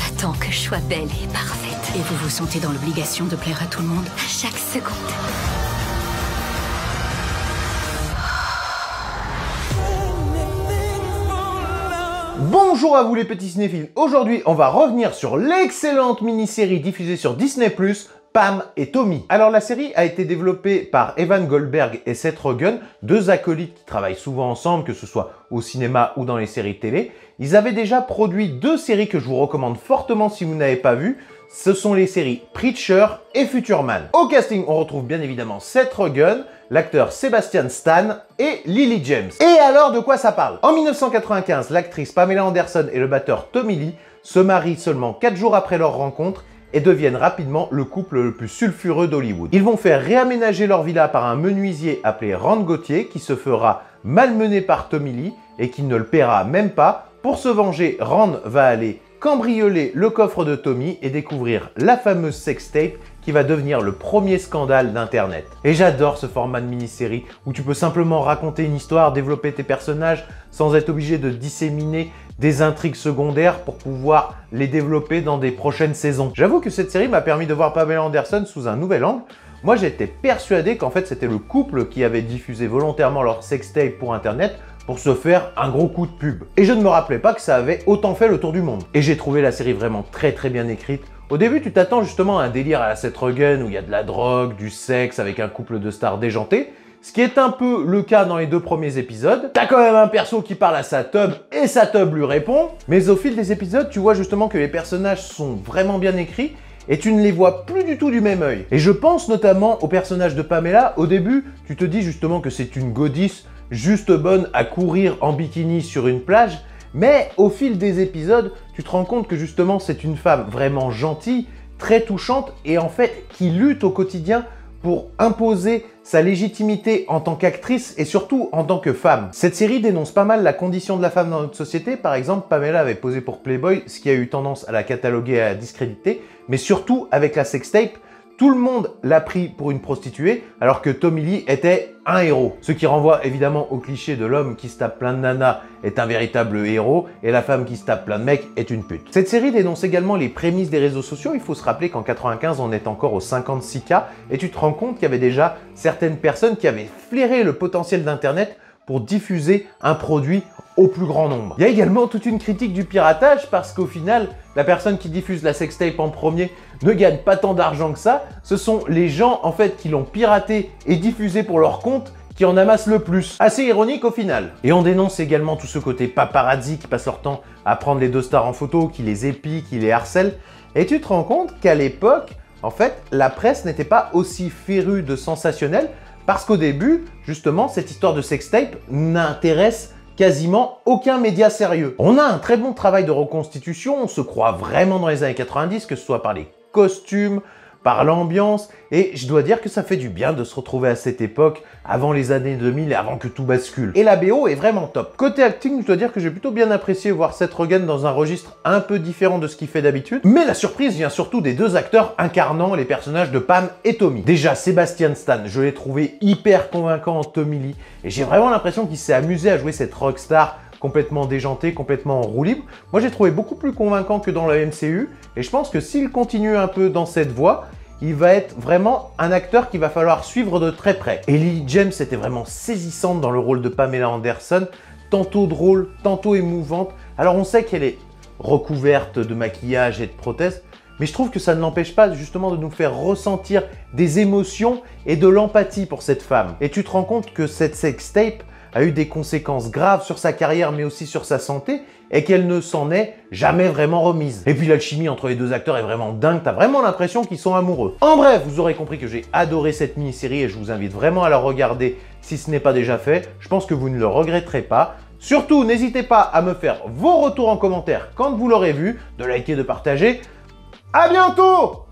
attend que je sois belle et parfaite. Et vous vous sentez dans l'obligation de plaire à tout le monde? À chaque seconde. Bonjour à vous les petits cinéphiles. Aujourd'hui, on va revenir sur l'excellente mini-série diffusée sur Disney+, Pam et Tommy. Alors la série a été développée par Evan Goldberg et Seth Rogen, deux acolytes qui travaillent souvent ensemble, que ce soit au cinéma ou dans les séries télé. Ils avaient déjà produit deux séries que je vous recommande fortement si vous n'avez pas vu. Ce sont les séries Preacher et Future Man. Au casting, on retrouve bien évidemment Seth Rogen, l'acteur Sebastian Stan et Lily James. Et alors, de quoi ça parle? En 1995, l'actrice Pamela Anderson et le batteur Tommy Lee se marient seulement 4 jours après leur rencontre et deviennent rapidement le couple le plus sulfureux d'Hollywood. Ils vont faire réaménager leur villa par un menuisier appelé Rand Gauthier qui se fera malmener par Tommy Lee et qui ne le paiera même pas. Pour se venger, Rand va aller cambrioler le coffre de Tommy et découvrir la fameuse sextape qui va devenir le premier scandale d'internet. Et j'adore ce format de mini-série où tu peux simplement raconter une histoire, développer tes personnages sans être obligé de disséminer des intrigues secondaires pour pouvoir les développer dans des prochaines saisons. J'avoue que cette série m'a permis de voir Pamela Anderson sous un nouvel angle. Moi j'étais persuadé qu'en fait c'était le couple qui avait diffusé volontairement leur sextape pour internet pour se faire un gros coup de pub. Et je ne me rappelais pas que ça avait autant fait le tour du monde. Et j'ai trouvé la série vraiment très bien écrite. Au début, tu t'attends justement à un délire à la Seth Rogen où il y a de la drogue, du sexe avec un couple de stars déjantés, ce qui est un peu le cas dans les 2 premiers épisodes. T'as quand même un perso qui parle à sa tub et sa tub lui répond. Mais au fil des épisodes, tu vois justement que les personnages sont vraiment bien écrits et tu ne les vois plus du tout du même œil. Et je pense notamment au personnage de Pamela. Au début, tu te dis justement que c'est une godisse juste bonne à courir en bikini sur une plage, mais au fil des épisodes, tu te rends compte que justement c'est une femme vraiment gentille, très touchante et en fait qui lutte au quotidien pour imposer sa légitimité en tant qu'actrice et surtout en tant que femme. Cette série dénonce pas mal la condition de la femme dans notre société. Par exemple, Pamela avait posé pour Playboy, ce qui a eu tendance à la cataloguer et à la discréditer, mais surtout avec la sextape, tout le monde l'a pris pour une prostituée, alors que Tommy Lee était un héros. Ce qui renvoie évidemment au cliché de l'homme qui se tape plein de nanas est un véritable héros, et la femme qui se tape plein de mecs est une pute. Cette série dénonce également les prémices des réseaux sociaux. Il faut se rappeler qu'en 95, on est encore au 56K, et tu te rends compte qu'il y avait déjà certaines personnes qui avaient flairé le potentiel d'Internet pour diffuser un produit au plus grand nombre. Il y a également toute une critique du piratage parce qu'au final, la personne qui diffuse la sextape en premier ne gagne pas tant d'argent que ça. Ce sont les gens en fait qui l'ont piraté et diffusé pour leur compte qui en amassent le plus. Assez ironique au final. Et on dénonce également tout ce côté paparazzi qui passe leur temps à prendre les 2 stars en photo, qui les épient, qui les harcèlent. Et tu te rends compte qu'à l'époque, en fait, la presse n'était pas aussi férue de sensationnel parce qu'au début, justement, cette histoire de sextape n'intéresse quasiment aucun média sérieux. On a un très bon travail de reconstitution, on se croit vraiment dans les années 90, que ce soit par les costumes, par l'ambiance, et je dois dire que ça fait du bien de se retrouver à cette époque, avant les années 2000 et avant que tout bascule. Et la BO est vraiment top. Côté acting, je dois dire que j'ai plutôt bien apprécié voir Seth Rogen dans un registre un peu différent de ce qu'il fait d'habitude, mais la surprise vient surtout des 2 acteurs incarnant les personnages de Pam et Tommy. Déjà, Sebastian Stan, je l'ai trouvé hyper convaincant en Tommy Lee, et j'ai vraiment l'impression qu'il s'est amusé à jouer cette rockstar complètement déjanté, complètement en roue libre. Moi, j'ai trouvé beaucoup plus convaincant que dans le MCU, et je pense que s'il continue un peu dans cette voie, il va être vraiment un acteur qu'il va falloir suivre de très près. Et Lily James était vraiment saisissante dans le rôle de Pamela Anderson, tantôt drôle, tantôt émouvante. Alors on sait qu'elle est recouverte de maquillage et de prothèses, mais je trouve que ça ne l'empêche pas justement de nous faire ressentir des émotions et de l'empathie pour cette femme. Et tu te rends compte que cette sextape a eu des conséquences graves sur sa carrière mais aussi sur sa santé et qu'elle ne s'en est jamais vraiment remise. Et puis l'alchimie entre les 2 acteurs est vraiment dingue, t'as vraiment l'impression qu'ils sont amoureux. En bref, vous aurez compris que j'ai adoré cette mini-série et je vous invite vraiment à la regarder si ce n'est pas déjà fait. Je pense que vous ne le regretterez pas. Surtout, n'hésitez pas à me faire vos retours en commentaire quand vous l'aurez vu, de liker, de partager. À bientôt!